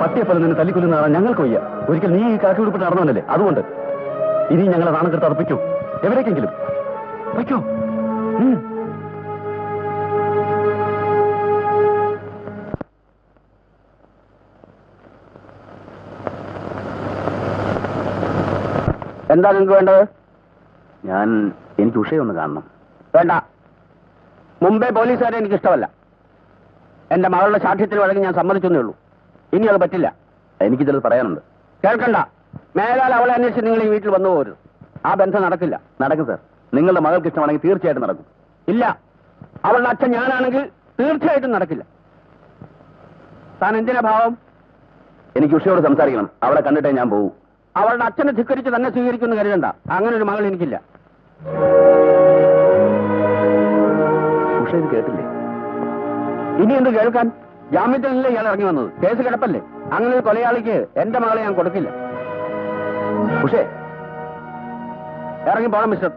പട്ടിയെപ്പോലെ നിന്ന് തല്ലിക്കൊല്ലുന്നതാണ് ഞങ്ങൾക്ക് വയ്യ. ഒരിക്കൽ നീ ഈ കാക്കി ഉടുപ്പിട്ട് നടന്നവനല്ലേ, അതുകൊണ്ട് ഇനി ഞങ്ങളെ നാണക്കെടുത്ത് അർപ്പിക്കൂ. എവിടേക്കെങ്കിലും വയ്ക്കോ. എന്താ നിങ്ങൾക്ക് വേണ്ടത്? എനിക്ക് ഉഷയൊന്ന് കാണണം. വേണ്ട, മുംബൈ പോലീസുകാരെ എനിക്കിഷ്ടമല്ല. എന്റെ മകളുടെ സാക്ഷ്യത്തിൽ വഴങ്ങി ഞാൻ സമ്മതിച്ചെന്നേ ഉള്ളൂ. ഇനി അത് പറ്റില്ല. എനിക്ക് ചിലത് പറയാനുണ്ട്. കേൾക്കണ്ട. മേലാൽ അവളെ അന്വേഷിച്ച് നിങ്ങൾ ഈ വീട്ടിൽ വന്നു പോകരുത്. ആ ബന്ധം നടക്കില്ല. നടക്കും സാർ. നിങ്ങളുടെ മകൾക്ക് ഇഷ്ടമാണെങ്കിൽ തീർച്ചയായിട്ടും നടക്കും. ഇല്ല, അവളുടെ അച്ഛൻ ഞാനാണെങ്കിൽ തീർച്ചയായിട്ടും നടക്കില്ല. താൻ എന്തിനാ ഭാവം? എനിക്ക് ഉഷയോട് സംസാരിക്കണം. അവളെ കണ്ടിട്ടേ ഞാൻ പോകൂ. അവളുടെ അച്ഛനെ ധിക്കരിച്ച് തന്നെ സ്വീകരിക്കുമെന്ന് കരുതണ്ട. അങ്ങനെ ഒരു മകൾ എനിക്കില്ല. ഉഷ ഇത് കേട്ടില്ലേ? ഇനി എന്ത് കേൾക്കാൻ? ജാമ്യത്തിലല്ലേ ഇയാൾ ഇറങ്ങി വന്നത്? കേസ് കിടപ്പല്ലേ? അങ്ങനെ ഒരു കൊലയാളിക്ക് എന്റെ മകളെ ഞാൻ കൊടുക്കില്ല. ഉഷേ, ഇറങ്ങി പോണം മിസ്റ്റർ.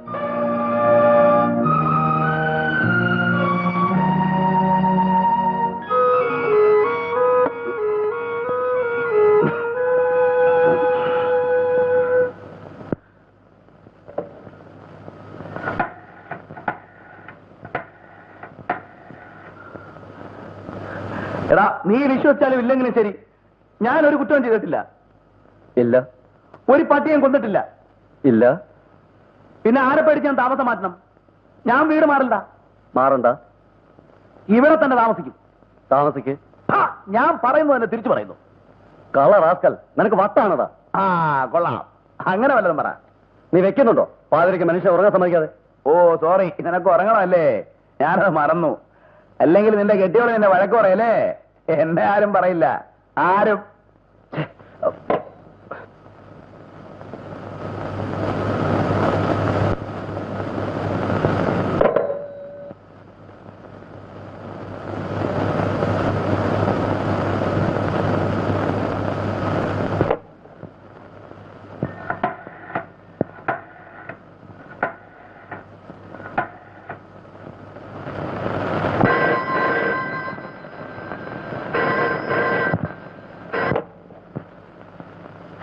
എടാ, നീ വിശ്വസിച്ചാലും ഇല്ലെങ്കിലും ശരി, ഞാനൊരു കുറ്റവും ചെയ്തിട്ടില്ല. ഇല്ല. ഒരു പട്ടിയും കൊന്നിട്ടില്ല. ഇല്ല. പിന്നെ ആരെ പേടിച്ച് ഞാൻ താമസം മാറ്റണം? ഞാൻ വീട് മാറണ്ട. മാറണ്ട. ഇവിടെ തന്നെ താമസിക്കും. താമസിക്ക്. ഞാൻ പറയുന്നു തന്നെ തിരിച്ചു പറയുന്നു. കളറാസ്കൽ, നിനക്ക് വട്ടാണതാ. ആ കൊള്ളാം. അങ്ങനെ വല്ലതും പറ. നീ വെക്കുന്നുണ്ടോ പാതിരയ്ക്ക് മനുഷ്യ ഉറങ്ങാൻ സമ്മതിക്കാതെ? ഓ സോറി, നിനക്ക് ഉറങ്ങണമല്ലേ? ഞാനത് മറന്നു. അല്ലെങ്കിൽ നിന്റെ കെട്ടിയോട് നിന്നെ വഴക്ക് പറയല്ലേ? എന്നെ ആരും പറയില്ല. ആരും.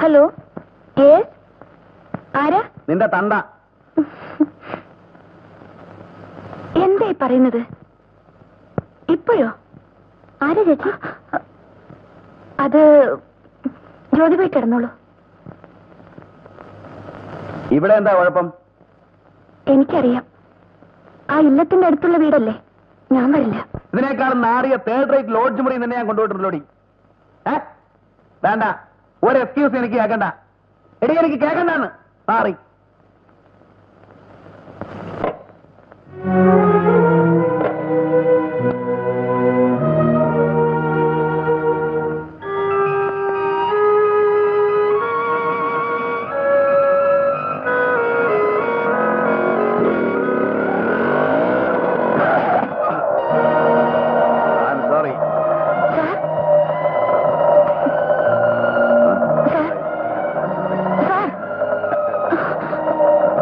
ഹലോ, ആരാ? നിന്റെ തണ്ട. എന്തായി പറയുന്നത്? ഇപ്പോഴോ? ആരാ ചേച്ചി? അത് ജ്യോതി പോയി കിടന്നോളൂ. ഇവിടെ എന്താ കുഴപ്പം? എനിക്കറിയാം. ആ ഇല്ലത്തിന്റെ അടുത്തുള്ള വീടല്ലേ, ഞാൻ വരില്ല. ഇതിനേക്കാളും നാറിയ തേർഡ് റേറ്റ് ലോഡ്ജ് മുറി തന്നെ ഞാൻ കൊണ്ടുപോയിട്ടുള്ളോടി. വേണ്ട, ഒരു എക്സ്ക്യൂസ് എനിക്ക് കേൾക്കണ്ട. എടി, എനിക്ക് കേൾക്കണ്ടാന്ന്. മാറി.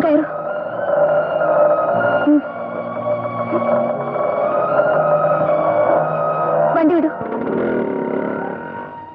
കയറൂ.